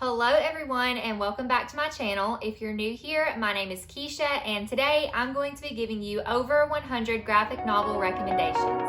Hello everyone and welcome back to my channel. If you're new here, my name is Keisha and today I'm going to be giving you over 100 graphic novel recommendations.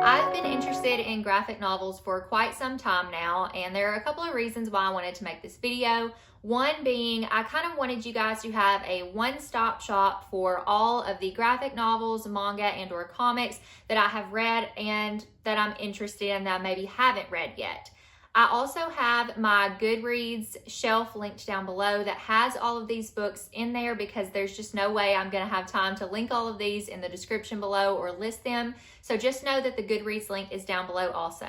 I've been interested in graphic novels for quite some time now, and there are a couple of reasons why I wanted to make this video. One being, I kind of wanted you guys to have a one-stop shop for all of the graphic novels, manga, and or comics that I have read and that I'm interested in that I maybe haven't read yet. I also have my GOODREADS shelf linked down below that has all of these books in there because there's just no way I'm going to have time to link all of these in the description below or list them. So just know that the GOODREADS link is down below also.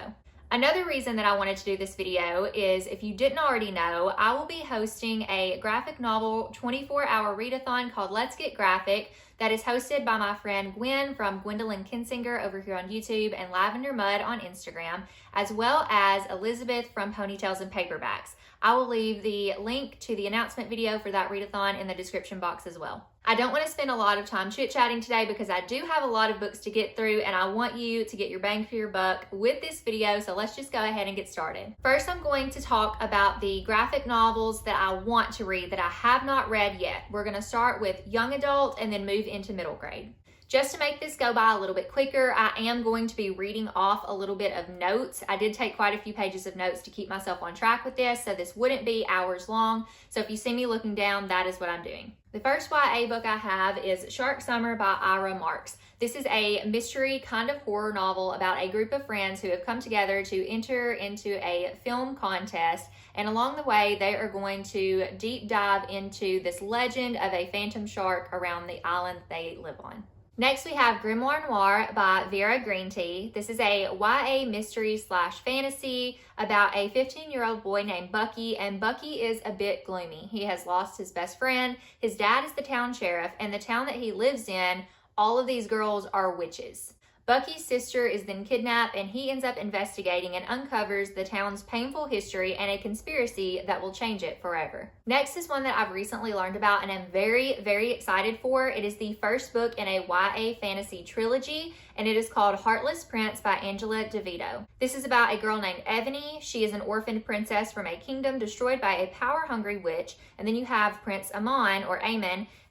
Another reason that I wanted to do this video is, if you didn't already know, I will be hosting a graphic novel 24-hour readathon called Let's Get Graphic that is hosted by my friend Gwen from Gwendolyn Kinsinger over here on YouTube and Lavender Mud on Instagram, as well as Elizabeth from Ponytails and Paperbacks. I will leave the link to the announcement video for that readathon in the description box as well. I don't want to spend a lot of time chit-chatting today because I do have a lot of books to get through and I want you to get your bang for your buck with this video, so let's just go ahead and get started. First, I'm going to talk about the graphic novels that I want to read that I have not read yet. We're going to start with young adult and then move into middle grade. Just to make this go by a little bit quicker, I am going to be reading off a little bit of notes. I did take quite a few pages of notes to keep myself on track with this, so this wouldn't be hours long. So if you see me looking down, that is what I'm doing. The first YA book I have is Shark Summer by Ira Marks. This is a mystery kind of horror novel about a group of friends who have come together to enter into a film contest, and along the way they are going to deep dive into this legend of a phantom shark around the island they live on. Next, we have Grimoire Noir by Vera Greentea. This is a YA mystery/fantasy about a 15-year-old boy named Bucky, and Bucky is a bit gloomy. He has lost his best friend, his dad is the town sheriff, and the town that he lives in, all of these girls are witches. Bucky's sister is then kidnapped and he ends up investigating and uncovers the town's painful history and a conspiracy that will change it forever. Next is one that I've recently learned about and I'm very, very excited for. It is the first book in a YA fantasy trilogy and it is called Heartless Prince by Angela DeVito. This is about a girl named Ebony. She is an orphaned princess from a kingdom destroyed by a power-hungry witch, and then you have Prince Amon,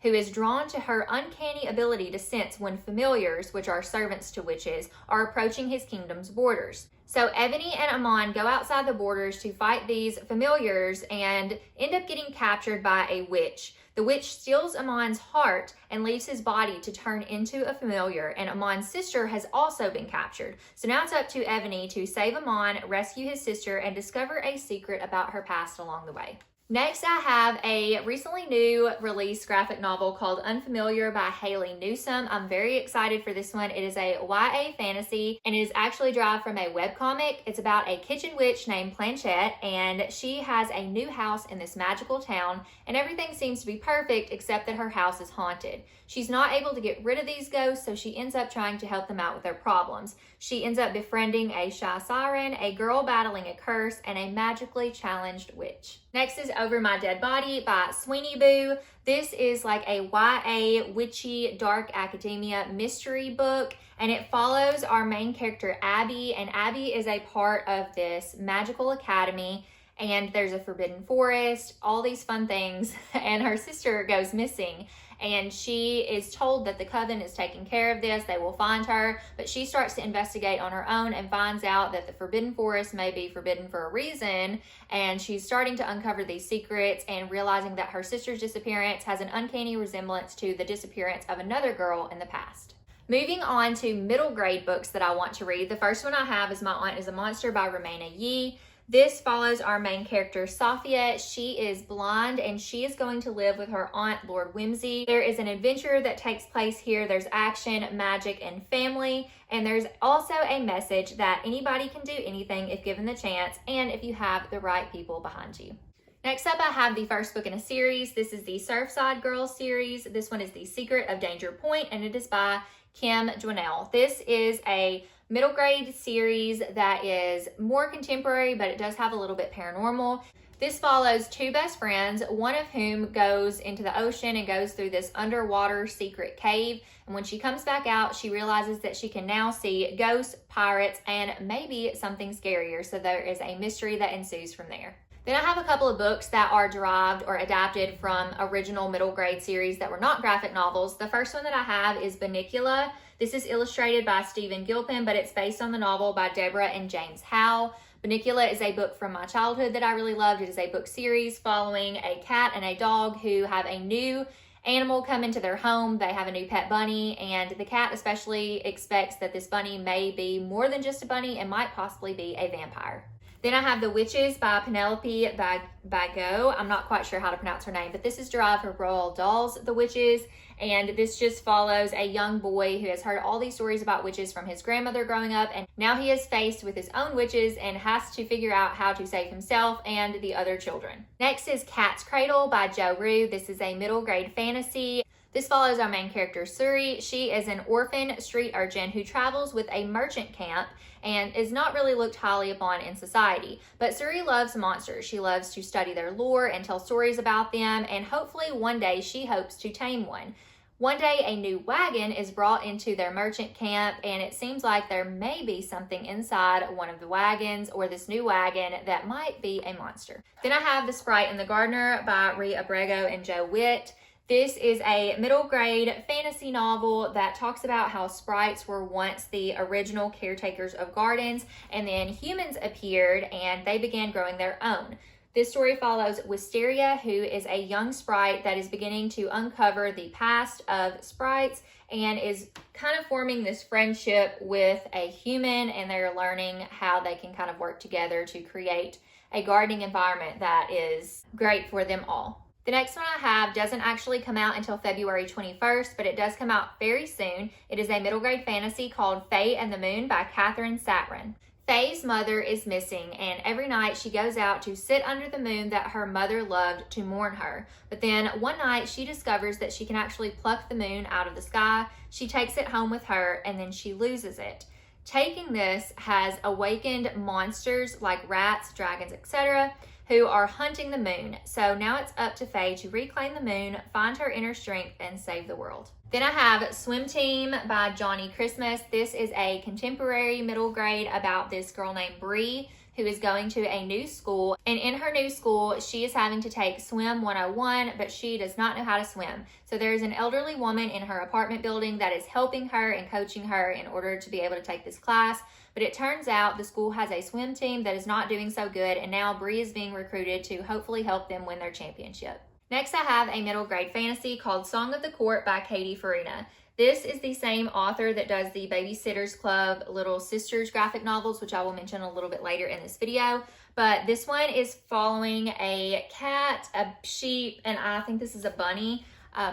who is drawn to her uncanny ability to sense when familiars, which are servants to witches, are approaching his kingdom's borders. So Ebony and Amon go outside the borders to fight these familiars and end up getting captured by a witch. The witch steals Amon's heart and leaves his body to turn into a familiar, and Amon's sister has also been captured. So now it's up to Ebony to save Amon, rescue his sister, and discover a secret about her past along the way. Next, I have a recently new release graphic novel called Unfamiliar by Haley Newsome. I'm very excited for this one. It is a YA fantasy and it is actually derived from a webcomic. It's about a kitchen witch named Planchette, and she has a new house in this magical town and everything seems to be perfect except that her house is haunted. She's not able to get rid of these ghosts, so she ends up trying to help them out with their problems. She ends up befriending a shy siren, a girl battling a curse, and a magically challenged witch. Next is Over My Dead Body by Sweeney Boo. This is like a YA witchy dark academia mystery book, and it follows our main character Abby, and Abby is a part of this magical academy, and there's a forbidden forest, all these fun things, and her sister goes missing. And she is told that the coven is taking care of this, they will find her, but she starts to investigate on her own and finds out that the forbidden forest may be forbidden for a reason, and she's starting to uncover these secrets and realizing that her sister's disappearance has an uncanny resemblance to the disappearance of another girl in the past. Moving on to middle grade books that I want to read, the first one I have is My Aunt is a Monster by Romana Yee. This follows our main character, Safia. She is blind and she is going to live with her aunt, Lord Whimsy. There is an adventure that takes place here. There's action, magic, and family. And there's also a message that anybody can do anything if given the chance and if you have the right people behind you. Next up, I have the first book in a series. This is the Surfside Girls series. This one is The Secret of Danger Point, and it is by Kim Dwinell. This is a middle grade series that is more contemporary, but it does have a little bit paranormal. This follows two best friends, one of whom goes into the ocean and goes through this underwater secret cave. And when she comes back out, she realizes that she can now see ghosts, pirates, and maybe something scarier. So there is a mystery that ensues from there. Then I have a couple of books that are derived or adapted from original middle grade series that were not graphic novels. The first one that I have is Bunnicula. This is illustrated by Stephen Gilpin, but it's based on the novel by Deborah and James Howe. Bunnicula is a book from my childhood that I really loved. It is a book series following a cat and a dog who have a new animal come into their home. They have a new pet bunny, and the cat especially expects that this bunny may be more than just a bunny and might possibly be a vampire. Then I have The Witches by Penelope Bagot. I'm not quite sure how to pronounce her name, but this is derived from Roald Dahl's The Witches, and this just follows a young boy who has heard all these stories about witches from his grandmother growing up, and now he is faced with his own witches and has to figure out how to save himself and the other children. Next is Cat's Cradle by Jo Rue. This is a middle grade fantasy. This follows our main character, Suri. She is an orphan street urchin who travels with a merchant camp and is not really looked highly upon in society. But Suri loves monsters. She loves to study their lore and tell stories about them, and hopefully one day she hopes to tame one. One day a new wagon is brought into their merchant camp, and it seems like there may be something inside one of the wagons or this new wagon that might be a monster. Then I have The Sprite and the Gardener by Rhea Abrego and Joe Witt. This is a middle grade fantasy novel that talks about how sprites were once the original caretakers of gardens, and then humans appeared and they began growing their own. This story follows Wisteria, who is a young sprite that is beginning to uncover the past of sprites and is kind of forming this friendship with a human, and they're learning how they can kind of work together to create a gardening environment that is great for them all. The next one I have doesn't actually come out until February 21st, but it does come out very soon. It is a middle grade fantasy called Faye and the Moon by Catherine Satrin. Faye's mother is missing, and every night she goes out to sit under the moon that her mother loved to mourn her. But then one night she discovers that she can actually pluck the moon out of the sky. She takes it home with her, and then she loses it. Taking this has awakened monsters like rats, dragons, etc., who are hunting the moon. So now it's up to Faye to reclaim the moon, find her inner strength, and save the world. Then I have Swim Team by Johnny Christmas. This is a contemporary middle grade about this girl named Bree who is going to a new school. And in her new school, she is having to take Swim 101, but she does not know how to swim. So there's an elderly woman in her apartment building that is helping her and coaching her in order to be able to take this class. But it turns out the school has a swim team that is not doing so good, and now Bree is being recruited to hopefully help them win their championship. Next, I have a middle grade fantasy called Song of the Court by Katie Farina. This is the same author that does the Babysitters Club Little Sisters graphic novels, which I will mention a little bit later in this video. But this one is following a cat, a sheep, and I think this is a bunny.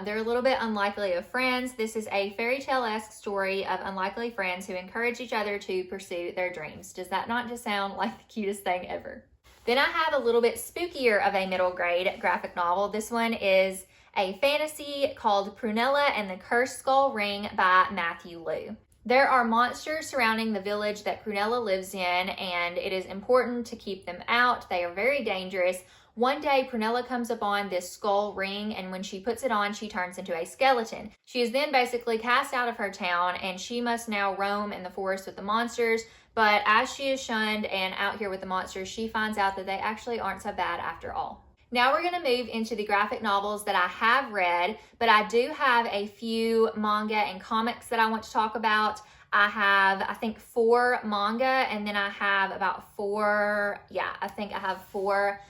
They're a little bit unlikely of friends. This is a fairy tale-esque story of unlikely friends who encourage each other to pursue their dreams. Does that not just sound like the cutest thing ever? Then I have a little bit spookier of a middle grade graphic novel. This one is a fantasy called Prunella and the Cursed Skull Ring by Matthew Liu. There are monsters surrounding the village that Prunella lives in, and it is important to keep them out. They are very dangerous. One day, Prunella comes upon this skull ring, and when she puts it on, she turns into a skeleton. She is then basically cast out of her town, and she must now roam in the forest with the monsters. But as she is shunned and out here with the monsters, she finds out that they actually aren't so bad after all. Now we're going to move into the graphic novels that I have read, but I do have a few manga and comics that I want to talk about. I have, I think, 4 manga, and then I have about 4, I think I have 4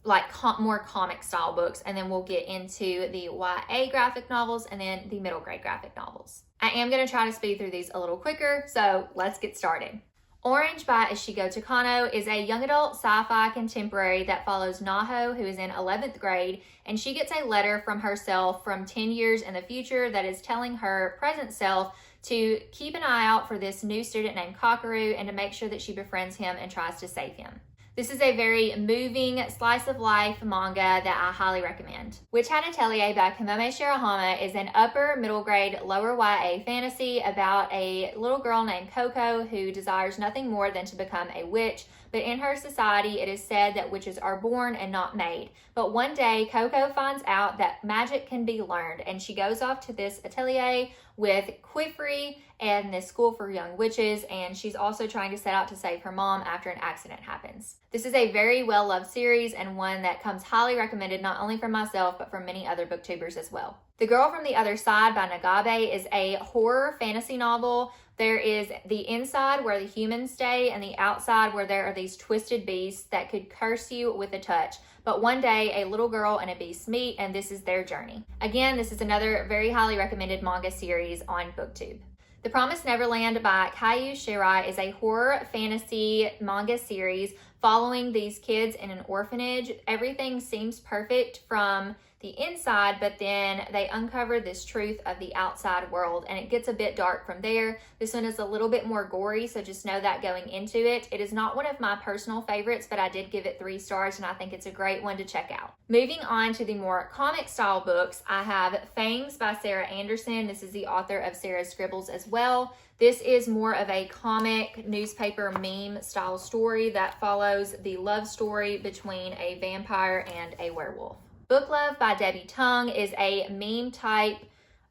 like more comic style books, and then we'll get into the YA graphic novels and then the middle grade graphic novels. I am going to try to speed through these a little quicker, so let's get started. Orange by Ishigo Takano is a young adult sci-fi contemporary that follows Naho, who is in 11th grade, and she gets a letter from herself from 10 years in the future that is telling her present self to keep an eye out for this new student named Kakeru and to make sure that she befriends him and tries to save him. This is a very moving slice of life manga that I highly recommend. Witch Hat Atelier by Kamome Shirahama is an upper middle grade lower YA fantasy about a little girl named Coco who desires nothing more than to become a witch. But in her society, it is said that witches are born and not made. But one day, Coco finds out that magic can be learned, and she goes off to this atelier with Quifrey and this school for young witches, and she's also trying to set out to save her mom after an accident happens. This is a very well-loved series and one that comes highly recommended not only from myself, but from many other booktubers as well. The Girl from the Other Side by Nagabe is a horror fantasy novel. There is the inside where the humans stay and the outside where there are these twisted beasts that could curse you with a touch. But one day, a little girl and a beast meet, and this is their journey. Again, this is another very highly recommended manga series on BookTube. The Promised Neverland by Kaiju Shirai is a horror fantasy manga series following these kids in an orphanage. Everything seems perfect from the inside, but then they uncover this truth of the outside world, and it gets a bit dark from there. This one is a little bit more gory, so just know that going into it. It is not one of my personal favorites, but I did give it 3 stars, and I think it's a great one to check out. Moving on to the more comic style books, I have Fangs by Sarah Anderson. This is the author of Sarah's Scribbles as well. This is more of a comic newspaper meme style story that follows the love story between a vampire and a werewolf. Book Love by Debbie Tung is a meme type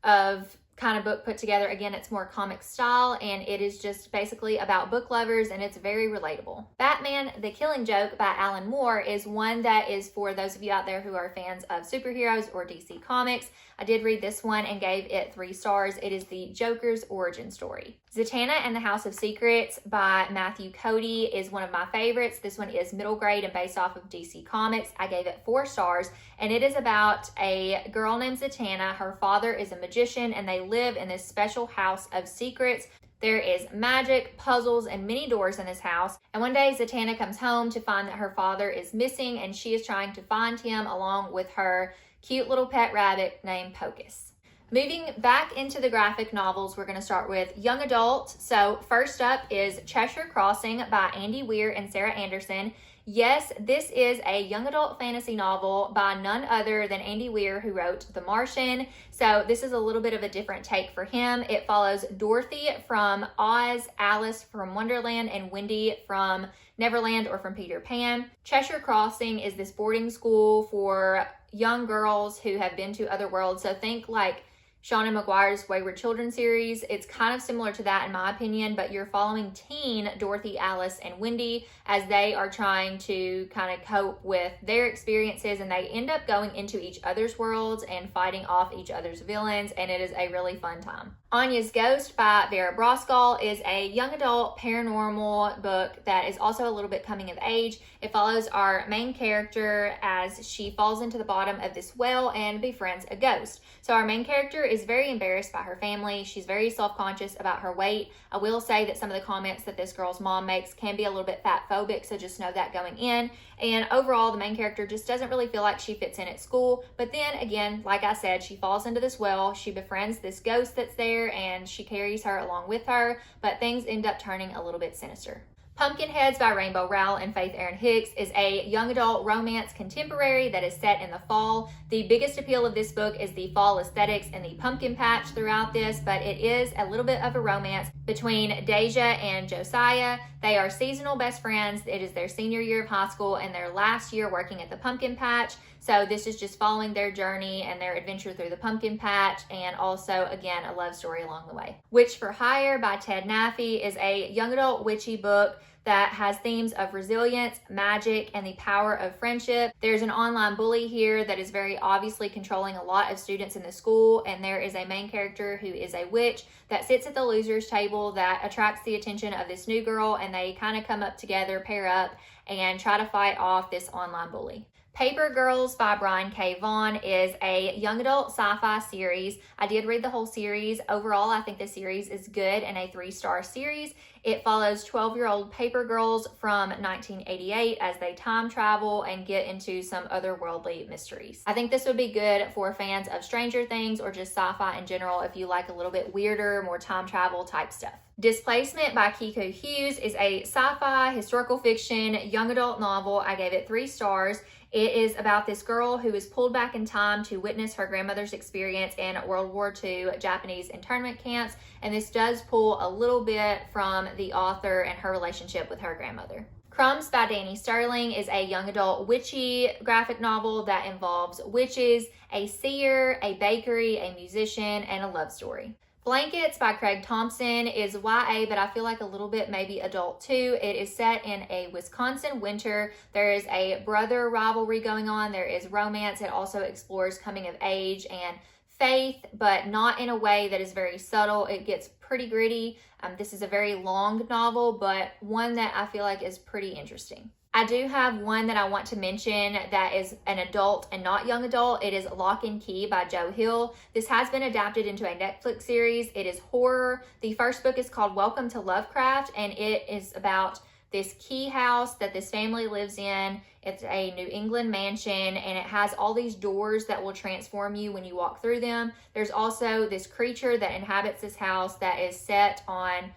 of kind of book put together. Again, it's more comic style, and it is just basically about book lovers, and it's very relatable. Batman The Killing Joke by Alan Moore is one that is for those of you out there who are fans of superheroes or DC Comics. I did read this one and gave it 3 stars. It is the Joker's origin story. Zatanna and the House of Secrets by Matthew Cody is one of my favorites. This one is middle grade and based off of DC Comics. I gave it 4 stars, and it is about a girl named Zatanna. Her father is a magician, and they live in this special house of secrets. There is magic, puzzles, and many doors in this house. And one day, Zatanna comes home to find that her father is missing, and she is trying to find him along with her cute little pet rabbit named Pocus. Moving back into the graphic novels, we're going to start with young adult. So first up is Cheshire Crossing by Andy Weir and Sarah Anderson. Yes, this is a young adult fantasy novel by none other than Andy Weir, who wrote The Martian. So this is a little bit of a different take for him. It follows Dorothy from Oz, Alice from Wonderland, and Wendy from Neverland or from Peter Pan. Cheshire Crossing is this boarding school for young girls who have been to other worlds. So think like Sean McGuire's Wayward Children series. It's kind of similar to that in my opinion, but you're following teen Dorothy, Alice, and Wendy as they are trying to kind of cope with their experiences, and they end up going into each other's worlds and fighting off each other's villains, and it is a really fun time. Anya's Ghost by Vera Broskall is a young adult paranormal book that is also a little bit coming of age. It follows our main character as she falls into the bottom of this well and befriends a ghost. So our main character is very embarrassed by her family. She's very self-conscious about her weight. I will say that some of the comments that this girl's mom makes can be a little bit fat phobic, so just know that going in. And overall, the main character just doesn't really feel like she fits in at school. But then again, like I said, she falls into this well. She befriends this ghost that's there, and she carries her along with her, but things end up turning a little bit sinister. Pumpkinheads by Rainbow Rowell and Faith Erin Hicks is a young adult romance contemporary that is set in the fall. The biggest appeal of this book is the fall aesthetics and the pumpkin patch throughout this, but it is a little bit of a romance between Deja and Josiah. They are seasonal best friends. It is their senior year of high school and their last year working at the pumpkin patch. So this is just following their journey and their adventure through the pumpkin patch, and also, again, a love story along the way. Witch for Hire by Ted Naffey is a young adult witchy book that has themes of resilience, magic, and the power of friendship. There's an online bully here that is very obviously controlling a lot of students in the school, and there is a main character who is a witch that sits at the loser's table that attracts the attention of this new girl, and they kind of come up together, pair up, and try to fight off this online bully. Paper Girls by Brian K. Vaughan is a young adult sci-fi series. I did read the whole series. Overall, I think the series is good and a 3-star series. It follows 12-year-old paper girls from 1988 as they time travel and get into some otherworldly mysteries. I think this would be good for fans of Stranger Things or just sci-fi in general if you like a little bit weirder, more time travel type stuff. Displacement by Kiko Hughes is a sci-fi, historical fiction, young adult novel. I gave it 3 stars. It is about this girl who is pulled back in time to witness her grandmother's experience in World War II Japanese internment camps, and this does pull a little bit from the author and her relationship with her grandmother. Crumbs by Danny Sterling is a young adult witchy graphic novel that involves witches, a seer, a bakery, a musician, and a love story. Blankets by Craig Thompson is YA, but I feel like a little bit maybe adult too. It is set in a Wisconsin winter. There is a brother rivalry going on. There is romance. It also explores coming of age and faith, but not in a way that is very subtle. It gets pretty gritty. This is a very long novel, but one that I feel like is pretty interesting. I do have one that I want to mention that is an adult and not young adult. It is Lock and Key by Joe Hill. This has been adapted into a Netflix series. It is horror. The first book is called Welcome to Lovecraft, and it is about this key house that this family lives in. It's a New England mansion, and it has all these doors that will transform you when you walk through them. There's also this creature that inhabits this house that is set on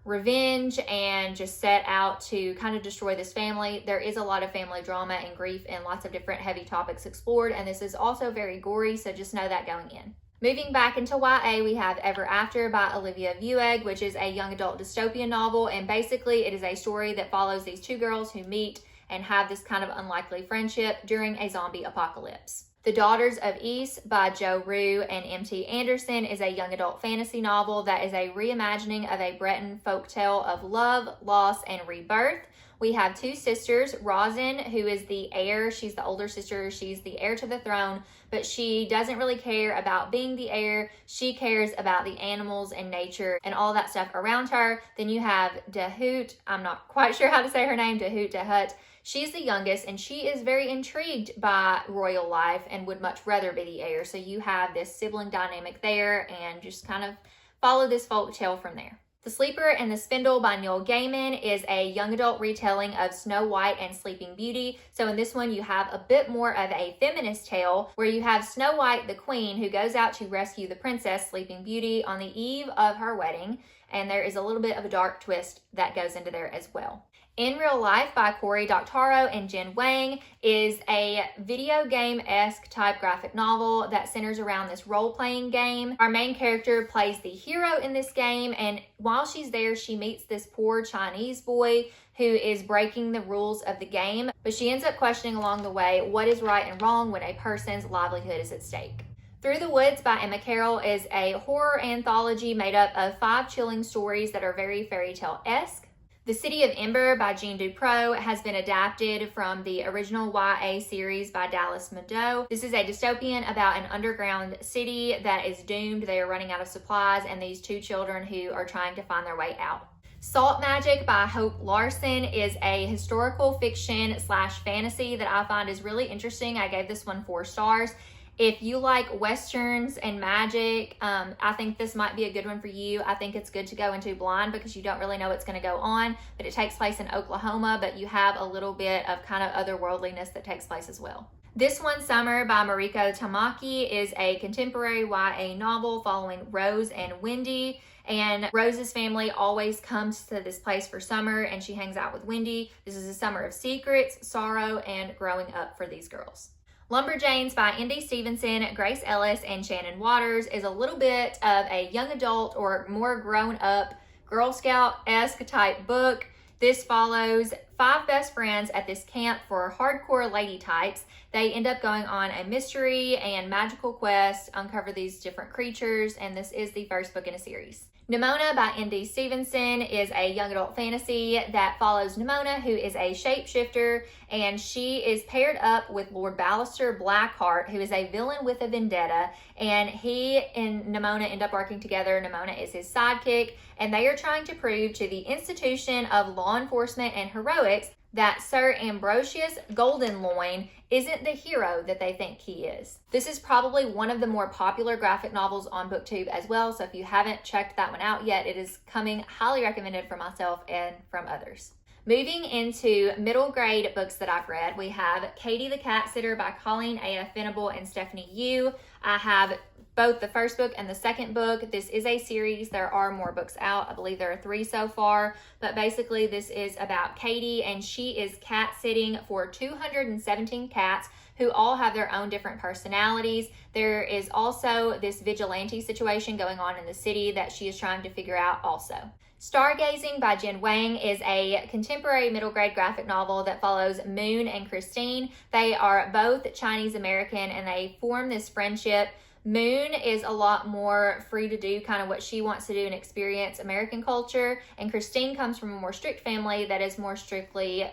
revenge and just set out to kind of destroy this family. There is a lot of family drama and grief and lots of different heavy topics explored, and this is also very gory, so just know that going in. Moving back into YA, we have Ever After by Olivia Vueg, which is a young adult dystopian novel, and basically it is a story that follows these 2 girls who meet and have this kind of unlikely friendship during a zombie apocalypse. The Daughters of East by Jo Rue and M.T. Anderson is a young adult fantasy novel that is a reimagining of a Breton folktale of love, loss, and rebirth. We have 2 sisters, Rosin, who is the heir. She's the older sister. She's the heir to the throne, but she doesn't really care about being the heir. She cares about the animals and nature and all that stuff around her. Then you have Dahoot. I'm not quite sure how to say her name, Dahut. She's the youngest, and she is very intrigued by royal life and would much rather be the heir. So you have this sibling dynamic there, and just kind of follow this folk tale from there. The Sleeper and the Spindle by Neil Gaiman is a young adult retelling of Snow White and Sleeping Beauty. So in this one, you have a bit more of a feminist tale where you have Snow White, the queen, who goes out to rescue the princess, Sleeping Beauty, on the eve of her wedding. And there is a little bit of a dark twist that goes into there as well. In Real Life by Cory Doctorow and Jen Wang is a video game-esque type graphic novel that centers around this role-playing game. Our main character plays the hero in this game, and while she's there, she meets this poor Chinese boy who is breaking the rules of the game, but she ends up questioning along the way what is right and wrong when a person's livelihood is at stake. Through the Woods by Emma Carroll is a horror anthology made up of 5 chilling stories that are very fairy tale-esque. The City of Ember by Jean Dupro has been adapted from the original YA series by Dallas Meadow. This is a dystopian about an underground city that is doomed. They are running out of supplies, and these 2 children who are trying to find their way out. Salt Magic by Hope Larson is a historical fiction / fantasy that I find is really interesting. I gave this one 4 stars. If you like westerns and magic, I think this might be a good one for you. I think it's good to go into blind because you don't really know what's going to go on, but it takes place in Oklahoma, but you have a little bit of kind of otherworldliness that takes place as well. This One Summer by Mariko Tamaki is a contemporary YA novel following Rose and Wendy. And Rose's family always comes to this place for summer, and she hangs out with Wendy. This is a summer of secrets, sorrow, and growing up for these girls. Lumberjanes by Indy Stevenson, Grace Ellis, and Shannon Waters is a little bit of a young adult or more grown-up Girl Scout-esque type book. This follows 5 best friends at this camp for hardcore lady types. They end up going on a mystery and magical quest, uncover these different creatures, and this is the first book in a series. Nimona by Indy Stevenson is a young adult fantasy that follows Nimona, who is a shapeshifter, and she is paired up with Lord Ballister Blackheart, who is a villain with a vendetta, and he and Nimona end up working together. Nimona is his sidekick, and they are trying to prove to the institution of law enforcement and heroics that Sir Ambrosius Goldenloin isn't the hero that they think he is. This is probably one of the more popular graphic novels on BookTube as well, so if you haven't checked that one out yet, it is coming highly recommended from myself and from others. Moving into middle grade books that I've read, we have Katie the Cat Sitter by Colleen A.F. Venable and Stephanie Yu. I have both the first book and the second book. This is a series. There are more books out. I believe there are 3 so far, but basically this is about Katie, and she is cat sitting for 217 cats who all have their own different personalities. There is also this vigilante situation going on in the city that she is trying to figure out also. Stargazing by Jen Wang is a contemporary middle grade graphic novel that follows Moon and Christine. They are both Chinese American and they form this friendship. Moon is a lot more free to do kind of what she wants to do and experience American culture, and Christine comes from a more strict family that is more strictly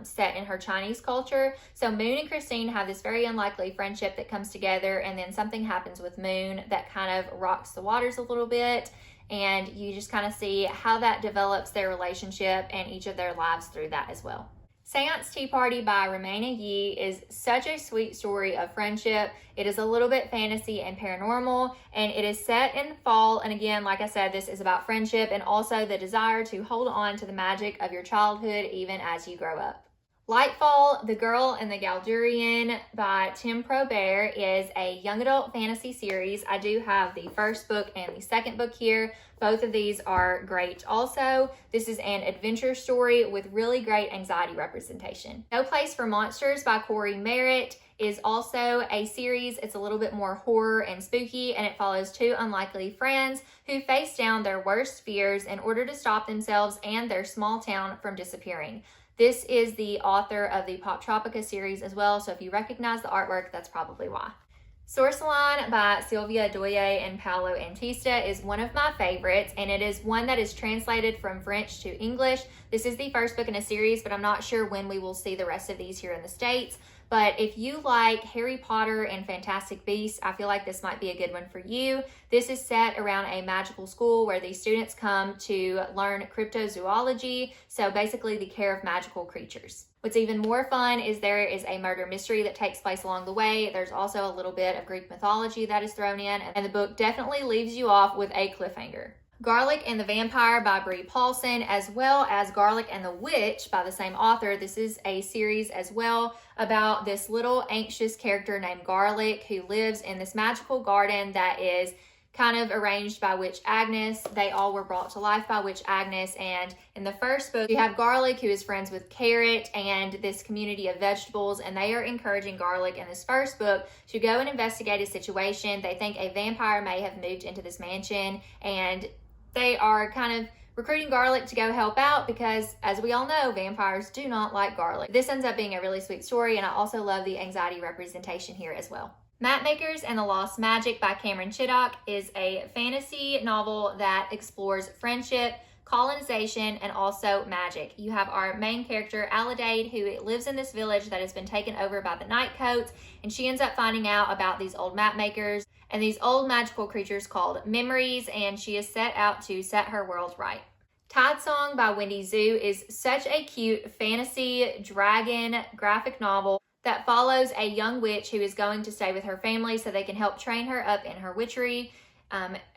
set in her Chinese culture. So Moon and Christine have this very unlikely friendship that comes together, and then something happens with Moon that kind of rocks the waters a little bit, and you just kind of see how that develops their relationship and each of their lives through that as well. Seance Tea Party by Rumaina Yi is such a sweet story of friendship. It is a little bit fantasy and paranormal, and it is set in fall. And again, like I said, this is about friendship and also the desire to hold on to the magic of your childhood even as you grow up. Lightfall, The Girl and the Galdurian by Tim Probert is a young adult fantasy series. I do have the first book and the second book here. Both of these are great also. This is an adventure story with really great anxiety representation. No Place for Monsters by Corey Merritt is also a series. It's a little bit more horror and spooky, and it follows 2 unlikely friends who face down their worst fears in order to stop themselves and their small town from disappearing. This is the author of the Pop Tropica series as well, so if you recognize the artwork, that's probably why. Sourceline by Sylvia Doye and Paolo Antista is one of my favorites, and it is one that is translated from French to English. This is the first book in a series, but I'm not sure when we will see the rest of these here in the States. But if you like Harry Potter and Fantastic Beasts, I feel like this might be a good one for you. This is set around a magical school where the students come to learn cryptozoology, so basically the care of magical creatures. What's even more fun is there is a murder mystery that takes place along the way. There's also a little bit of Greek mythology that is thrown in, and the book definitely leaves you off with a cliffhanger. Garlic and the Vampire by Brie Paulson, as well as Garlic and the Witch by the same author. This is a series as well about this little anxious character named Garlic who lives in this magical garden that is kind of arranged by Witch Agnes. They all were brought to life by Witch Agnes, and in the first book you have Garlic, who is friends with Carrot and this community of vegetables, and they are encouraging Garlic in this first book to go and investigate a situation. They think a vampire may have moved into this mansion, and they are kind of recruiting Garlic to go help out because, as we all know, vampires do not like garlic. This ends up being a really sweet story, and I also love the anxiety representation here as well. Mapmakers and the Lost Magic by Cameron Chittock is a fantasy novel that explores friendship, colonization, and also magic. You have our main character, Alidade, who lives in this village that has been taken over by the Nightcoats, and she ends up finding out about these old mapmakers and these old magical creatures called memories, and she is set out to set her world right. Tide Song by Wendy Zhu is such a cute fantasy dragon graphic novel that follows a young witch who is going to stay with her family so they can help train her up in her witchery.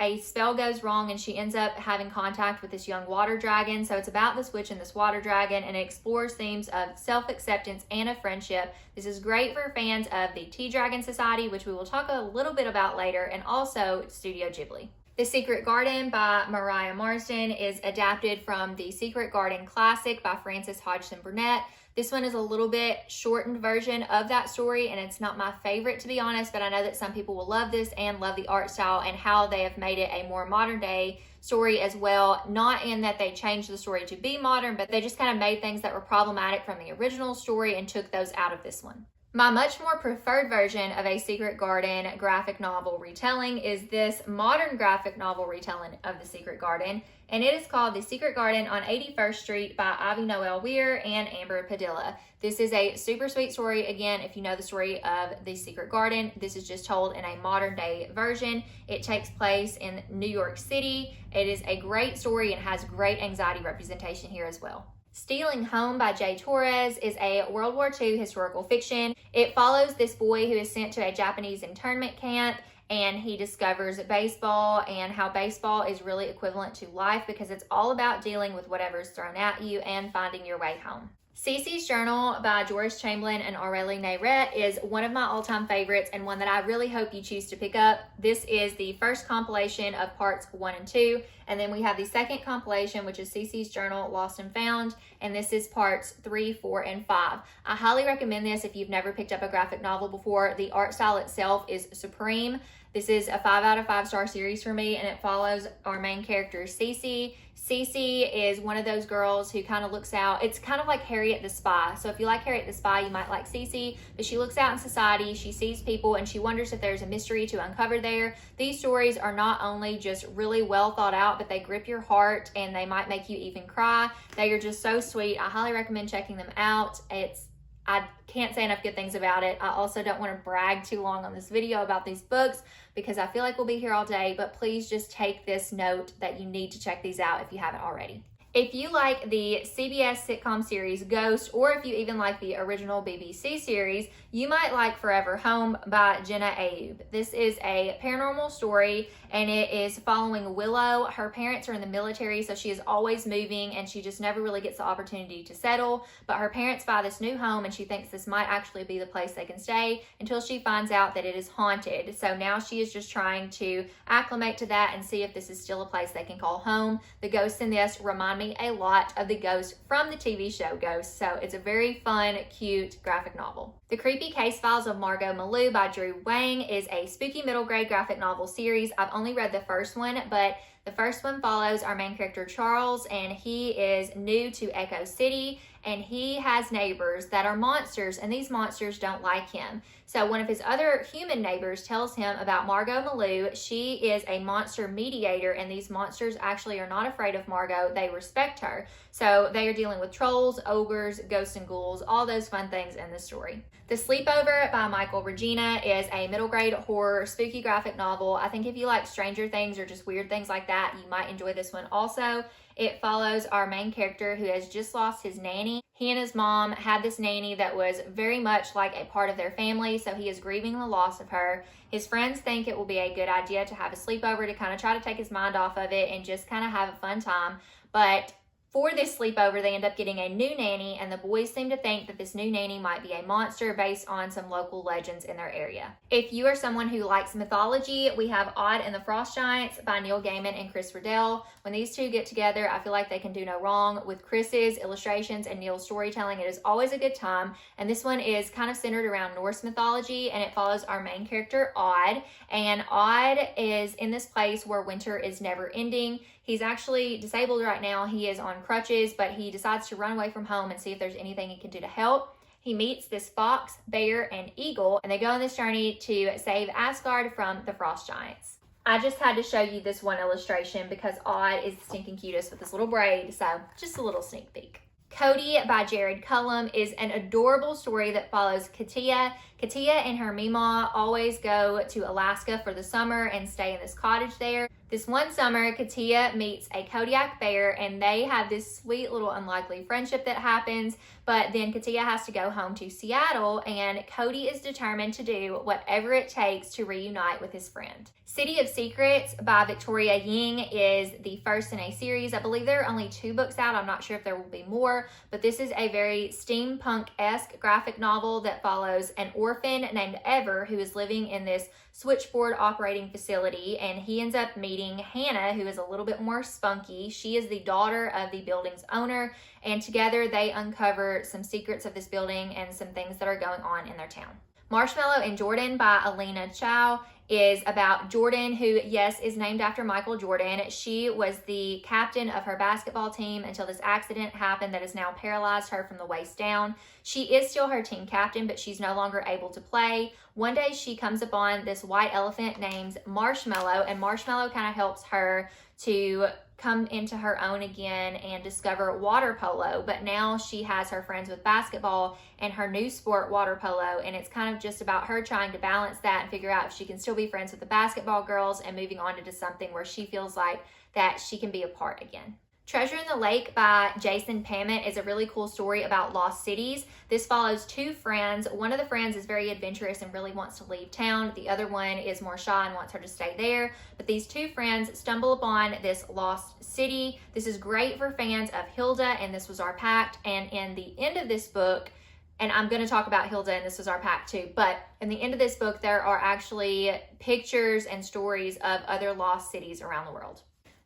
A spell goes wrong and she ends up having contact with this young water dragon. So it's about this witch and this water dragon, and it explores themes of self-acceptance and of friendship. This is great for fans of the Tea Dragon Society, which we will talk a little bit about later, and also Studio Ghibli. The Secret Garden by Mariah Marsden is adapted from the Secret Garden Classic by Frances Hodgson Burnett. This one is a little bit shortened version of that story, and it's not my favorite, to be honest, but I know that some people will love this and love the art style and how they have made it a more modern day story as well. Not in that they changed the story to be modern, but they just kind of made things that were problematic from the original story and took those out of this one. My much more preferred version of a Secret Garden graphic novel retelling is this modern graphic novel retelling of The Secret Garden, and it is called The Secret Garden on 81st Street by Ivy Noel Weir and Amber Padilla. This is a super sweet story. Again, if you know the story of The Secret Garden, this is just told in a modern day version. It takes place in New York City. It is a great story and has great anxiety representation here as well. Stealing Home by Jay Torres is a World War II historical fiction. It follows this boy who is sent to a Japanese internment camp, and he discovers baseball and how baseball is really equivalent to life because it's all about dealing with whatever's thrown at you and finding your way home. Cece's Journal by Joris Chamberlain and Aurélie Neyret is one of my all-time favorites and one that I really hope you choose to pick up. This is the first compilation of parts 1 and 2, and then we have the second compilation, which is Cece's Journal Lost and Found, and this is parts 3, 4, and 5. I highly recommend this if you've never picked up a graphic novel before. The art style itself is supreme. This is a 5 out of 5 star series for me, and it follows our main character, Cece. Cece is one of those girls who kind of looks out. It's kind of like Harriet the Spy. So if you like Harriet the Spy, you might like Cece, but she looks out in society, she sees people, and she wonders if there's a mystery to uncover there. These stories are not only just really well thought out, but they grip your heart and they might make you even cry. They are just so sweet. I highly recommend checking them out. I can't say enough good things about it. I also don't want to brag too long on this video about these books because I feel like we'll be here all day, but please just take this note that you need to check these out if you haven't already. If you like the CBS sitcom series Ghost, or if you even like the original BBC series, you might like Forever Home by Jenna Ayoub. This is a paranormal story and it is following Willow. Her parents are in the military, so she is always moving and she just never really gets the opportunity to settle. But her parents buy this new home and she thinks this might actually be the place they can stay until she finds out that it is haunted. So now she is just trying to acclimate to that and see if this is still a place they can call home. The ghosts in this remind me a lot of the ghost from the TV show Ghost, so it's a very fun, cute graphic novel. The Creepy Case Files of Margot Malou by Drew Wang is a spooky middle grade graphic novel series. I've only read the first one, but the first one follows our main character Charles, and he is new to Echo City, and he has neighbors that are monsters, and these monsters don't like him. So one of his other human neighbors tells him about Margot Malou. She is a monster mediator, and these monsters actually are not afraid of Margot. They respect her. So they are dealing with trolls, ogres, ghosts and ghouls, all those fun things in the story. The Sleepover by Michael Regina is a middle grade horror spooky graphic novel. I think if you like Stranger Things or just weird things like that, you might enjoy this one also. It follows our main character who has just lost his nanny. He and his mom had this nanny that was very much like a part of their family, so he is grieving the loss of her. His friends think it will be a good idea to have a sleepover to kind of try to take his mind off of it and just kind of have a fun time. But for this sleepover, they end up getting a new nanny, and the boys seem to think that this new nanny might be a monster based on some local legends in their area. If you are someone who likes mythology, we have Odd and the Frost Giants by Neil Gaiman and Chris Riddell. When these two get together, I feel like they can do no wrong. With Chris's illustrations and Neil's storytelling, it is always a good time. And this one is kind of centered around Norse mythology, and it follows our main character, Odd. And Odd is in this place where winter is never ending. He's actually disabled right now. He is on crutches, but he decides to run away from home and see if there's anything he can do to help. He meets this fox, bear, and eagle, and they go on this journey to save Asgard from the Frost Giants. I just had to show you this one illustration because Odd is the stinking cutest with this little braid, so just a little sneak peek. Cody by Jared Cullum is an adorable story that follows Katia. Katia and her Meemaw always go to Alaska for the summer and stay in this cottage there. This one summer, Katia meets a Kodiak bear, and they have this sweet little unlikely friendship that happens, but then Katia has to go home to Seattle, and Cody is determined to do whatever it takes to reunite with his friend. City of Secrets by Victoria Ying is the first in a series. I believe there are only 2 books out. I'm not sure if there will be more, but this is a very steampunk-esque graphic novel that follows an orphan named Ever who is living in this switchboard operating facility, and he ends up meeting Hannah, who is a little bit more spunky. She is the daughter of the building's owner, and together they uncover some secrets of this building and some things that are going on in their town. Marshmallow and Jordan by Alina Chow is about Jordan, who, yes, is named after Michael Jordan. She was the captain of her basketball team until this accident happened that has now paralyzed her from the waist down. She is still her team captain, but she's no longer able to play. One day she comes upon this white elephant named Marshmallow, and Marshmallow kind of helps her to come into her own again and discover water polo. But now she has her friends with basketball and her new sport, water polo, and it's kind of just about her trying to balance that and figure out if she can still be friends with the basketball girls and moving on into something where she feels like that she can be a part again. Treasure in the Lake by Jason Pammett is a really cool story about lost cities. This follows two friends. One of the friends is very adventurous and really wants to leave town. The other one is more shy and wants her to stay there. But these two friends stumble upon this lost city. This is great for fans of Hilda and This Was Our Pact. And in the end of this book, and I'm going to talk about Hilda and This Was Our Pact too, but in the end of this book, there are actually pictures and stories of other lost cities around the world.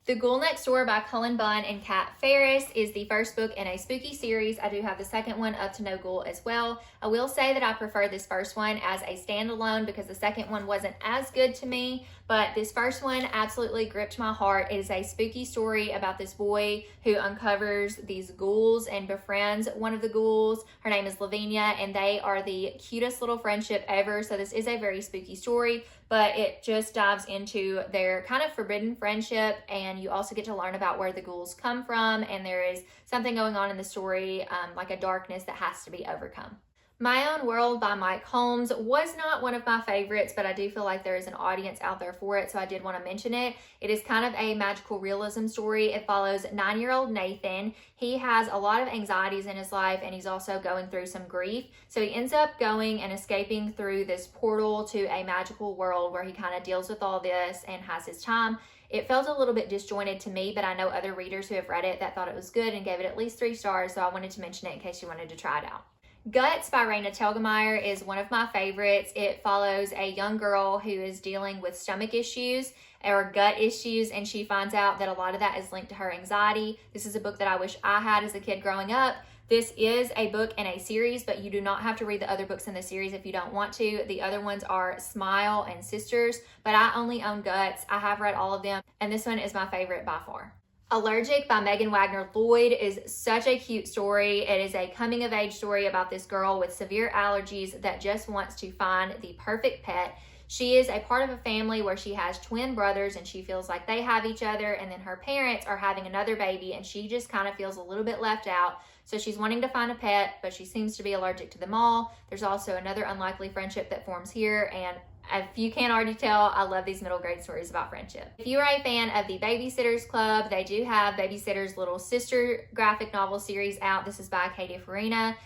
The Ghoul Next Door by Cullen Bunn and Kat Ferris is the first book in a spooky series. I do have the second one, Up to No Ghoul, as well. I will say that I prefer this first one as a standalone because the second one wasn't as good to me, but this first one absolutely gripped my heart. It is a spooky story about this boy who uncovers these ghouls and befriends one of the ghouls. Her name is Lavinia, and they are the cutest little friendship ever. So this is a very spooky story, but it just dives into their kind of forbidden friendship, and you also get to learn about where the ghouls come from, and there is something going on in the story, like a darkness that has to be overcome. My Own World by Mike Holmes was not one of my favorites, but I do feel like there is an audience out there for it, so I did want to mention it. It is kind of a magical realism story. It follows 9-year-old Nathan. He has a lot of anxieties in his life, and he's also going through some grief. So he ends up going and escaping through this portal to a magical world where he kind of deals with all this and has his time. It felt a little bit disjointed to me, but I know other readers who have read it that thought it was good and gave it at least 3 stars, so I wanted to mention it in case you wanted to try it out. Guts by Raina Telgemeier is one of my favorites. It follows a young girl who is dealing with stomach issues or gut issues, and she finds out that a lot of that is linked to her anxiety. This is a book that I wish I had as a kid growing up. This is a book in a series, but you do not have to read the other books in the series if you don't want to. The other ones are Smile and Sisters, but I only own Guts. I have read all of them, and this one is my favorite by far. Allergic by Megan Wagner Lloyd is such a cute story. It is a coming of age story about this girl with severe allergies that just wants to find the perfect pet. She is a part of a family where she has twin brothers and she feels like they have each other, and then her parents are having another baby and she just kind of feels a little bit left out. So she's wanting to find a pet, but she seems to be allergic to them all. There's also another unlikely friendship that forms here, and if you can't already tell, I love these middle grade stories about friendship. If you are a fan of the Babysitters Club, they do have Babysitter's Little Sister graphic novel series out. This is by Katie Farina,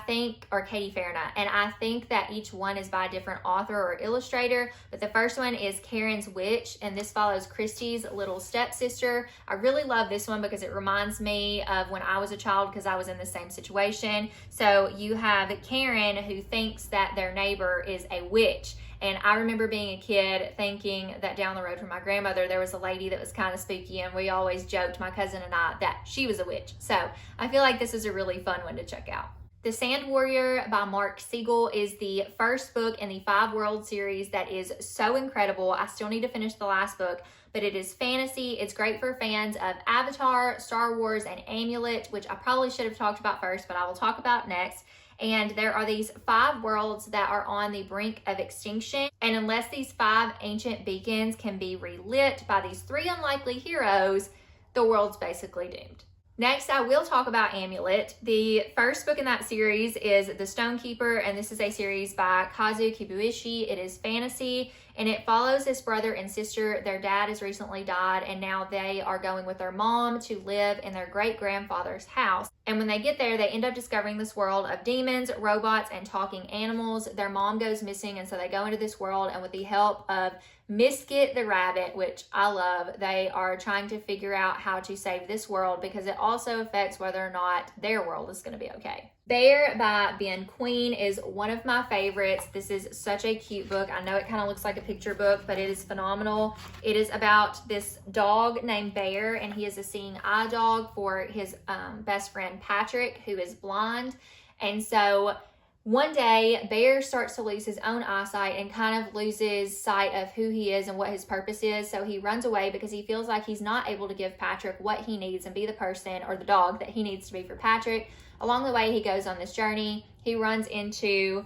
Katie Farina, and I think that each one is by a different author or illustrator, but the first one is Karen's Witch, and this follows Christy's little stepsister. I really love this one because it reminds me of when I was a child because I was in the same situation. So you have Karen who thinks that their neighbor is a witch. And I remember being a kid thinking that down the road from my grandmother, there was a lady that was kind of spooky, and we always joked, my cousin and I, that she was a witch. So I feel like this is a really fun one to check out. The Sand Warrior by Mark Siegel is the first book in the 5 World series that is so incredible. I still need to finish the last book, but it is fantasy. It's great for fans of Avatar, Star Wars, and Amulet, which I probably should have talked about first, but I will talk about next. And there are these 5 worlds that are on the brink of extinction. And unless these 5 ancient beacons can be relit by these 3 unlikely heroes, the world's basically doomed. Next, I will talk about Amulet. The first book in that series is The Stonekeeper, and this is a series by Kazu Kibuishi. It is fantasy, and it follows this brother and sister. Their dad has recently died, and now they are going with their mom to live in their great-grandfather's house. And when they get there, they end up discovering this world of demons, robots, and talking animals. Their mom goes missing, and so they go into this world, and with the help of Misket the rabbit, which I love, they are trying to figure out how to save this world because it also affects whether or not their world is going to be okay. Bear by Ben Queen is one of my favorites. This is such a cute book. I know it kind of looks like a picture book, but it is phenomenal. It is about this dog named Bear, and he is a seeing eye dog for his best friend Patrick, who is blind. And so one day, Bear starts to lose his own eyesight and kind of loses sight of who he is and what his purpose is. So he runs away because he feels like he's not able to give Patrick what he needs and be the person or the dog that he needs to be for Patrick. Along the way, he goes on this journey. He runs into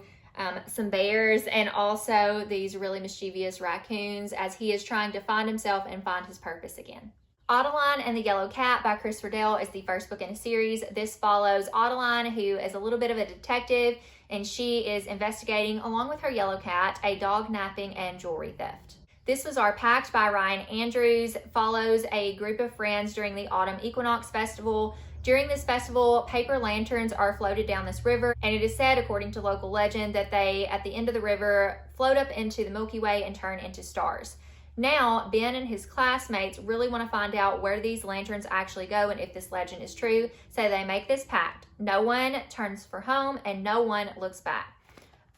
some bears and also these really mischievous raccoons as he is trying to find himself and find his purpose again. Adeline and the Yellow Cat by Chris Riddell is the first book in a series. This follows Adeline, who is a little bit of a detective, and she is investigating, along with her yellow cat, a dog napping and jewelry theft. This was our Packed by Ryan Andrews. Follows a group of friends during the Autumn Equinox Festival. During this festival, paper lanterns are floated down this river, and it is said, according to local legend, that they, at the end of the river, float up into the Milky Way and turn into stars. Now, Ben and his classmates really want to find out where these lanterns actually go and if this legend is true, so they make this pact. No one turns for home and no one looks back.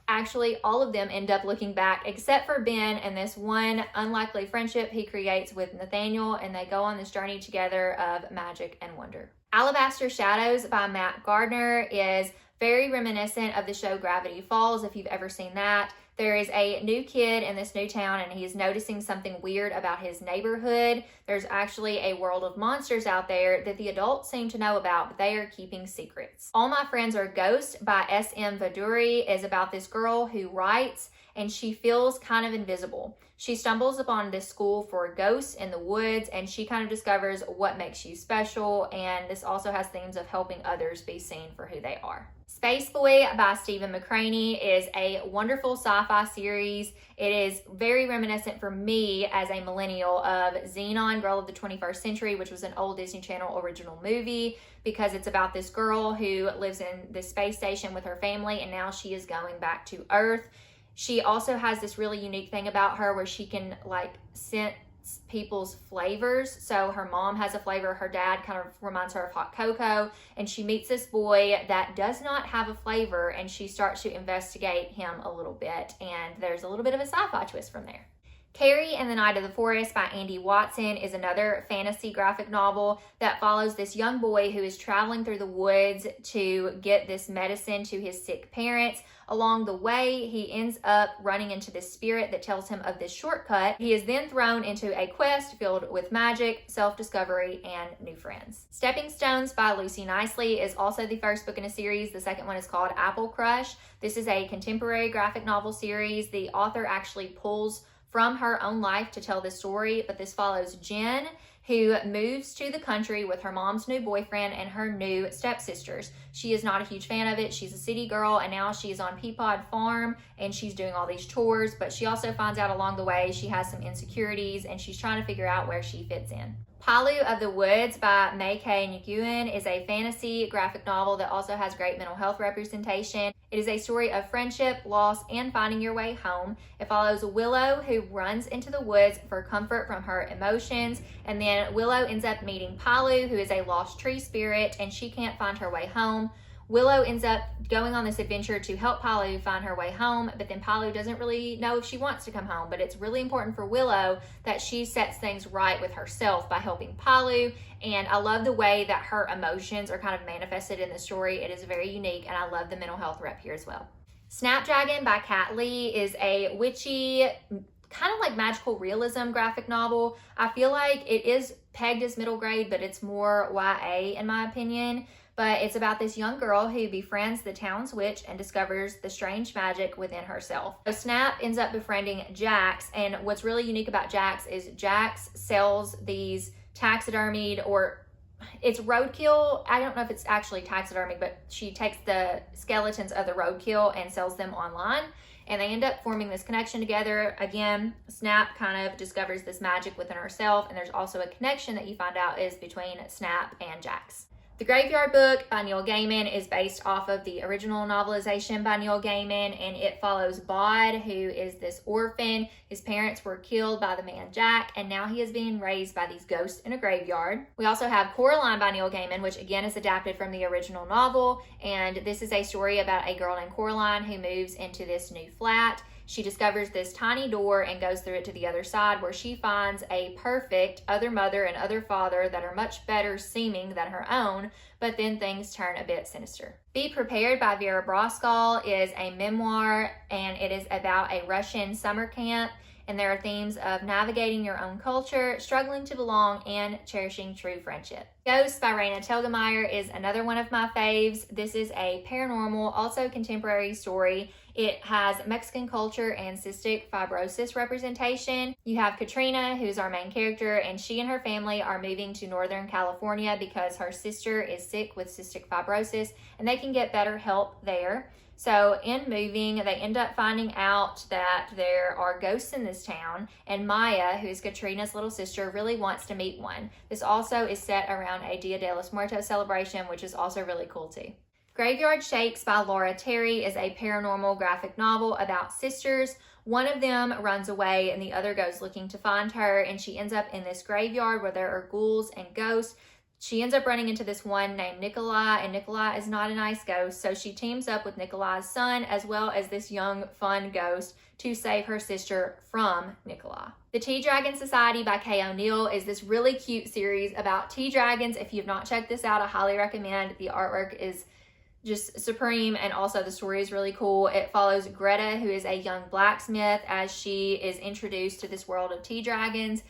Actually, all of them end up looking back except for Ben and this one unlikely friendship he creates with Nathaniel, and they go on this journey together of magic and wonder. Alabaster Shadows by Matt Gardner is very reminiscent of the show Gravity Falls, if you've ever seen that. There is a new kid in this new town and he's noticing something weird about his neighborhood. There's actually a world of monsters out there that the adults seem to know about, but they are keeping secrets. All My Friends Are Ghosts by S.M. Vaduri is about this girl who writes and she feels kind of invisible. She stumbles upon this school for ghosts in the woods and she kind of discovers what makes you special, and this also has themes of helping others be seen for who they are. Space Boy by Stephen McCraney is a wonderful sci-fi series. It is very reminiscent for me as a millennial of Xenon, Girl of the 21st Century, which was an old Disney Channel original movie, because it's about this girl who lives in this space station with her family and now she is going back to Earth. She also has this really unique thing about her where she can like sense people's flavors. So her mom has a flavor, her dad kind of reminds her of hot cocoa, and she meets this boy that does not have a flavor and she starts to investigate him a little bit, and there's a little bit of a sci-fi twist from there. Carrie and the Night of the Forest by Andy Watson is another fantasy graphic novel that follows this young boy who is traveling through the woods to get this medicine to his sick parents. Along the way, he ends up running into this spirit that tells him of this shortcut. He is then thrown into a quest filled with magic, self-discovery, and new friends. Stepping Stones by Lucy Nicely is also the first book in a series. The second one is called Apple Crush. This is a contemporary graphic novel series. The author actually pulls from her own life to tell this story, but this follows Jen, who moves to the country with her mom's new boyfriend and her new stepsisters. She is not a huge fan of it. She's a city girl, and now she is on Peapod Farm and she's doing all these chores, but she also finds out along the way she has some insecurities and she's trying to figure out where she fits in. Palu of the Woods by May K. Nguyen is a fantasy graphic novel that also has great mental health representation. It is a story of friendship, loss, and finding your way home. It follows Willow, who runs into the woods for comfort from her emotions, and then Willow ends up meeting Palu, who is a lost tree spirit, and she can't find her way home. Willow ends up going on this adventure to help Palu find her way home, but then Palu doesn't really know if she wants to come home. But it's really important for Willow that she sets things right with herself by helping Palu, and I love the way that her emotions are kind of manifested in the story. It is very unique, and I love the mental health rep here as well. Snapdragon by Kat Lee is a witchy, kind of like magical realism graphic novel. I feel like it is pegged as middle grade, but it's more YA in my opinion. But it's about this young girl who befriends the town's witch and discovers the strange magic within herself. So Snap ends up befriending Jax, and what's really unique about Jax is Jax sells these taxidermied, or it's roadkill. I don't know if it's actually taxidermy, but she takes the skeletons of the roadkill and sells them online. And they end up forming this connection together. Again, Snap kind of discovers this magic within herself, and there's also a connection that you find out is between Snap and Jax. The Graveyard Book by Neil Gaiman is based off of the original novelization by Neil Gaiman, and it follows Bod, who is this orphan. His parents were killed by the man Jack, and now he is being raised by these ghosts in a graveyard. We also have Coraline by Neil Gaiman, which again is adapted from the original novel, and this is a story about a girl named Coraline who moves into this new flat. She discovers this tiny door and goes through it to the other side, where she finds a perfect other mother and other father that are much better seeming than her own, but then things turn a bit sinister. Be Prepared by Vera Broskal is a memoir, and it is about a Russian summer camp, and there are themes of navigating your own culture, struggling to belong, and cherishing true friendship. Ghosts by Raina Telgemeier is another one of my faves. This is a paranormal, also contemporary story. It has Mexican culture and cystic fibrosis representation. You have Katrina, who's our main character, and she and her family are moving to Northern California because her sister is sick with cystic fibrosis, and they can get better help there. So in moving, they end up finding out that there are ghosts in this town, and Maya, who's Katrina's little sister, really wants to meet one. This also is set around a Dia de los Muertos celebration, which is also really cool too. Graveyard Shakes by Laura Terry is a paranormal graphic novel about sisters. One of them runs away and the other goes looking to find her, and she ends up in this graveyard where there are ghouls and ghosts. She ends up running into this one named Nikolai, and Nikolai is not a nice ghost, so she teams up with Nikolai's son as well as this young, fun ghost to save her sister from Nikolai. The Tea Dragon Society by Kay O'Neill is this really cute series about tea dragons. If you've not checked this out, I highly recommend. The artwork is just supreme, and also the story is really cool. It follows Greta, who is a young blacksmith, as she is introduced to this world of tea dragons.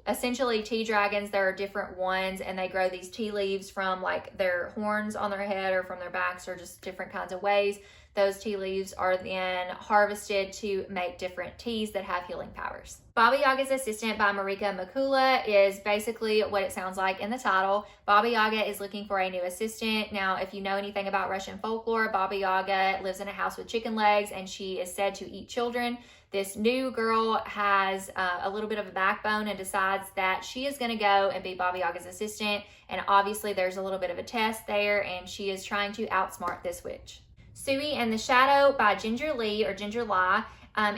Essentially, tea dragons, there are different ones, and they grow these tea leaves from like their horns on their head or from their backs, or just different kinds of ways. Those tea leaves are then harvested to make different teas that have healing powers. Baba Yaga's Assistant by Marika Makula is basically what it sounds like in the title. Baba Yaga is looking for a new assistant. Now, if you know anything about Russian folklore, Baba Yaga lives in a house with chicken legs, and she is said to eat children. This new girl has a little bit of a backbone and decides that she is going to go and be Baba Yaga's assistant. And obviously there's a little bit of a test there, and she is trying to outsmart this witch. Sui and the Shadow by Ginger Lee, or Ginger Lai,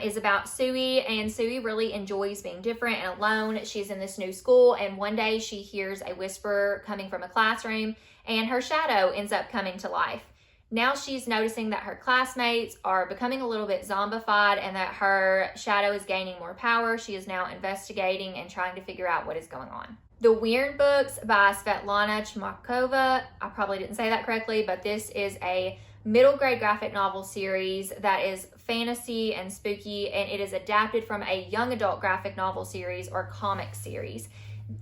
is about Sui, and Sui really enjoys being different and alone. She's in this new school, and one day she hears a whisper coming from a classroom, and her shadow ends up coming to life. Now she's noticing that her classmates are becoming a little bit zombified and that her shadow is gaining more power. She is now investigating and trying to figure out what is going on. The Weird Books by Svetlana Chmakova. I probably didn't say that correctly, but this is a middle grade graphic novel series that is fantasy and spooky, and it is adapted from a young adult graphic novel series or comic series.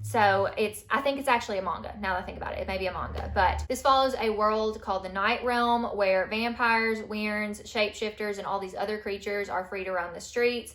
So I think it's actually a manga. Now that I think about it, it may be a manga. But this follows a world called the Night Realm, where vampires, weirds, shapeshifters, and all these other creatures are free to roam the streets.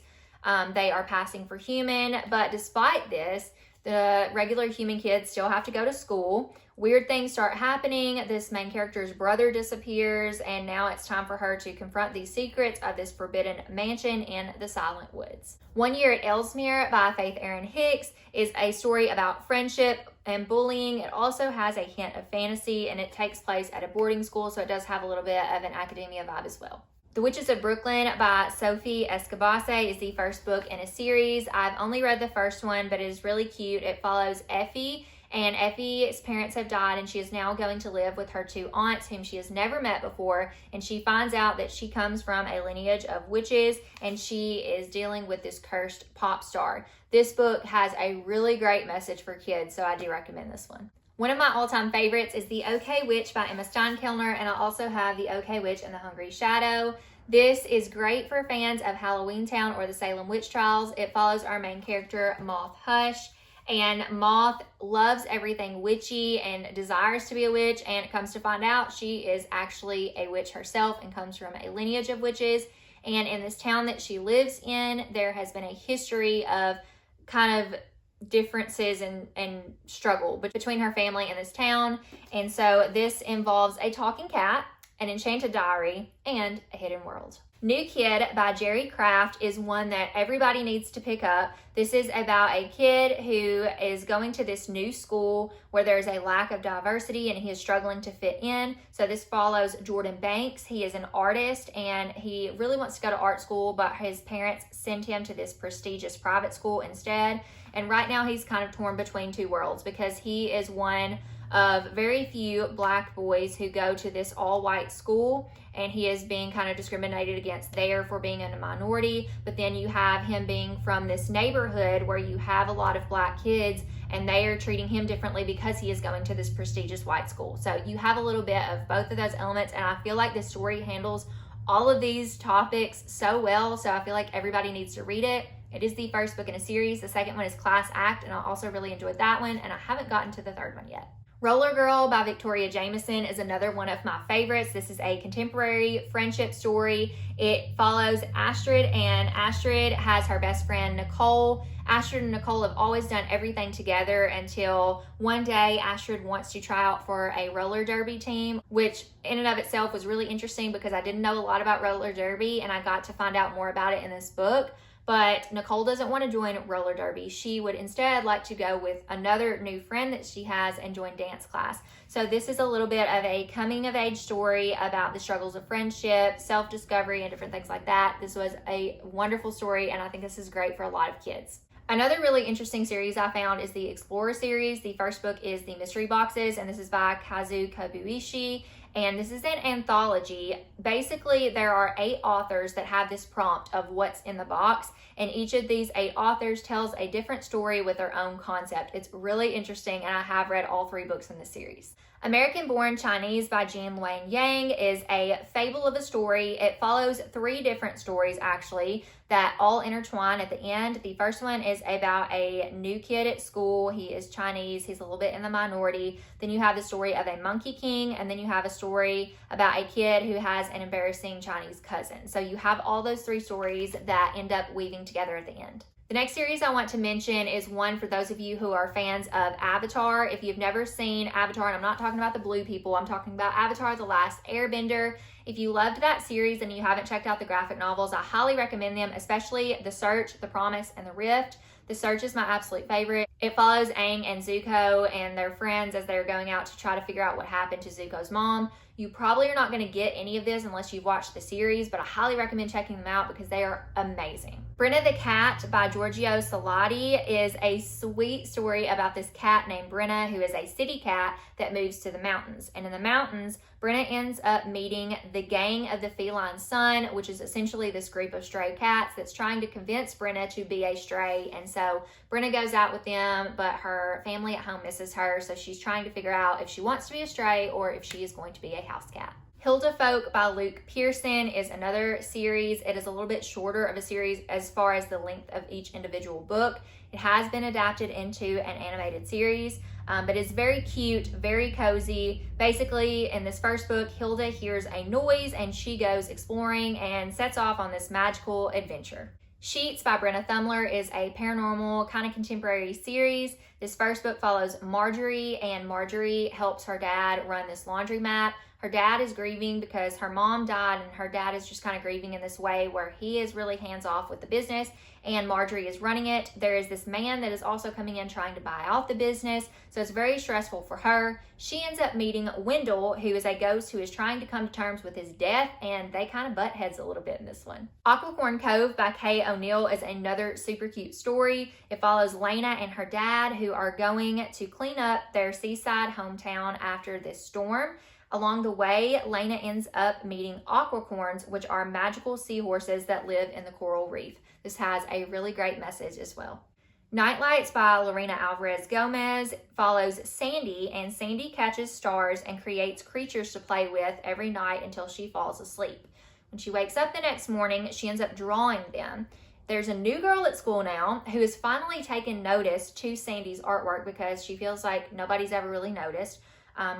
They are passing for human, but despite this, the regular human kids still have to go to school. Weird things start happening. This main character's brother disappears, and now it's time for her to confront the secrets of this forbidden mansion in the Silent Woods. 1 Year at Ellesmere by Faith Erin Hicks is a story about friendship and bullying. It also has a hint of fantasy, and it takes place at a boarding school, so it does have a little bit of an academia vibe as well. The Witches of Brooklyn by Sophie Escabase is the first book in a series. I've only read the first one, but it is really cute. It follows Effie, and Effie's parents have died, and she is now going to live with her two aunts whom she has never met before, and she finds out that she comes from a lineage of witches, and she is dealing with this cursed pop star. This book has a really great message for kids, so I do recommend this one. One of my all-time favorites is The OK Witch by Emma Steinkellner, and I also have The OK Witch and the Hungry Shadow. This is great for fans of Halloween Town or the Salem Witch Trials. It follows our main character, Moth Hush, and Moth loves everything witchy and desires to be a witch, and it comes to find out she is actually a witch herself and comes from a lineage of witches. And in this town that she lives in, there has been a history of kind of differences and struggle between her family and this town. And so this involves a talking cat, an enchanted diary, and a hidden world. New Kid by Jerry Craft is one that everybody needs to pick up. This is about a kid who is going to this new school where there's a lack of diversity and he is struggling to fit in. So this follows Jordan Banks. He is an artist and he really wants to go to art school, but his parents send him to this prestigious private school instead. And right now he's kind of torn between two worlds because he is one of very few black boys who go to this all-white school, and he is being kind of discriminated against there for being in a minority. But then you have him being from this neighborhood where you have a lot of black kids, and they are treating him differently because he is going to this prestigious white school. So you have a little bit of both of those elements, and I feel like this story handles all of these topics so well, so I feel like everybody needs to read it. It is the first book in a series. The second one is Class Act, and I also really enjoyed that one, and I haven't gotten to the third one yet. Roller Girl by Victoria Jameson is another one of my favorites. This is a contemporary friendship story. It follows Astrid, and Astrid has her best friend Nicole. Astrid and Nicole have always done everything together until one day Astrid wants to try out for a roller derby team, which in and of itself was really interesting because I didn't know a lot about roller derby and I got to find out more about it in this book. But Nicole doesn't want to join roller derby. She would instead like to go with another new friend that she has and join dance class. So this is a little bit of a coming of age story about the struggles of friendship, self-discovery, and different things like that. This was a wonderful story, and I think this is great for a lot of kids. Another really interesting series I found is the Explorer series. The first book is The Mystery Boxes, and this is by Kazu Kobuishi. And this is an anthology. Basically, there are 8 authors that have this prompt of what's in the box, and each of these 8 authors tells a different story with their own concept. It's really interesting, and I have read all 3 books in the series. American Born Chinese by Jean Wang Yang is a fable of a story. It follows 3 different stories, actually, that all intertwine at the end. The first one is about a new kid at school. He is Chinese. He's a little bit in the minority. Then you have the story of a monkey king, and then you have a story about a kid who has an embarrassing Chinese cousin. So you have all those 3 stories that end up weaving together at the end. The next series I want to mention is one for those of you who are fans of Avatar. If you've never seen Avatar, and I'm not talking about the blue people, I'm talking about Avatar: The Last Airbender. If you loved that series and you haven't checked out the graphic novels, I highly recommend them, especially The Search, The Promise, and The Rift. The Search is my absolute favorite. It follows Aang and Zuko and their friends as they're going out to try to figure out what happened to Zuko's mom. You probably are not going to get any of this unless you've watched the series, but I highly recommend checking them out because they are amazing. Brenna the Cat by Giorgio Salati is a sweet story about this cat named Brenna, who is a city cat that moves to the mountains. And in the mountains, Brenna ends up meeting the Gang of the Feline Sun, which is essentially this group of stray cats that's trying to convince Brenna to be a stray. And so Brenna goes out with them, but her family at home misses her, so she's trying to figure out if she wants to be a stray or if she is going to be a house cat. Hilda Folk by Luke Pearson is another series. It is a little bit shorter of a series as far as the length of each individual book. It has been adapted into an animated series, but it's very cute, very cozy. Basically, in this first book, Hilda hears a noise and she goes exploring and sets off on this magical adventure. Sheets by Brenna Thumler is a paranormal kind of contemporary series. This first book follows Marjorie, and Marjorie helps her dad run this laundromat. Her dad is grieving because her mom died, and her dad is just kind of grieving in this way where he is really hands-off with the business and Marjorie is running it. There is this man that is also coming in trying to buy out the business, so it's very stressful for her. She ends up meeting Wendell, who is a ghost who is trying to come to terms with his death, and they kind of butt heads a little bit in this one. Aquacorn Cove by Kay O'Neill is another super cute story. It follows Lena and her dad, who are going to clean up their seaside hometown after this storm. Along the way, Lena ends up meeting aquacorns, which are magical seahorses that live in the coral reef. This has a really great message as well. Nightlights by Lorena Alvarez Gomez follows Sandy, and Sandy catches stars and creates creatures to play with every night until she falls asleep. When she wakes up the next morning, she ends up drawing them. There's a new girl at school now who has finally taken notice to Sandy's artwork because she feels like nobody's ever really noticed.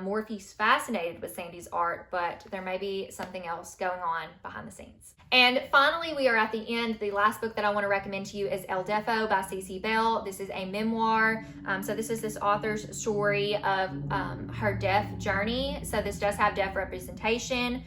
Morphe's fascinated with Sandy's art, but there may be something else going on behind the scenes. And finally, we are at the end. The last book that I want to recommend to you is El Defo by Cece Bell. This is a memoir. So this is this author's story of her deaf journey. So this does have deaf representation.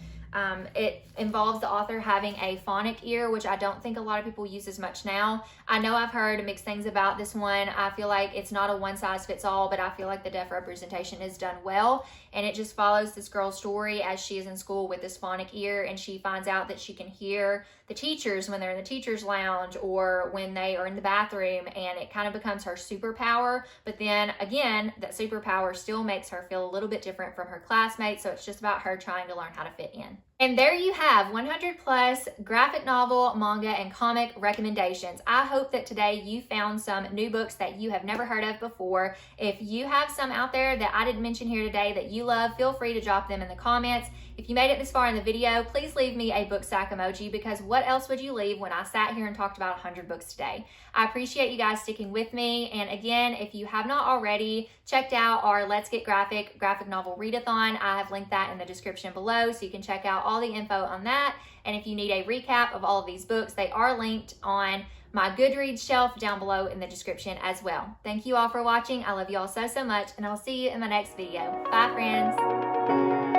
It involves the author having a phonic ear, which I don't think a lot of people use as much now. I know I've heard mixed things about this one. I feel like it's not a one-size-fits-all, but I feel like the deaf representation is done well. And it just follows this girl's story as she is in school with this phonic ear, and she finds out that she can hear the teachers when they're in the teacher's lounge or when they are in the bathroom, and it kind of becomes her superpower. But then again, that superpower still makes her feel a little bit different from her classmates, so it's just about her trying to learn how to fit in. And there you have 100 plus graphic novel, manga, and comic recommendations. I hope that today you found some new books that you have never heard of before. If you have some out there that I didn't mention here today that you love, feel free to drop them in the comments. If you made it this far in the video, please leave me a book stack emoji, because what else would you leave when I sat here and talked about 100 books today? I appreciate you guys sticking with me. And again, if you have not already checked out our Let's Get Graphic novel readathon, I have linked that in the description below, so you can check out all the info on that. And if you need a recap of all of these books, they are linked on my Goodreads shelf down below in the description as well. Thank you all for watching. I love you all so much, and I'll see you in my next video. Bye, friends.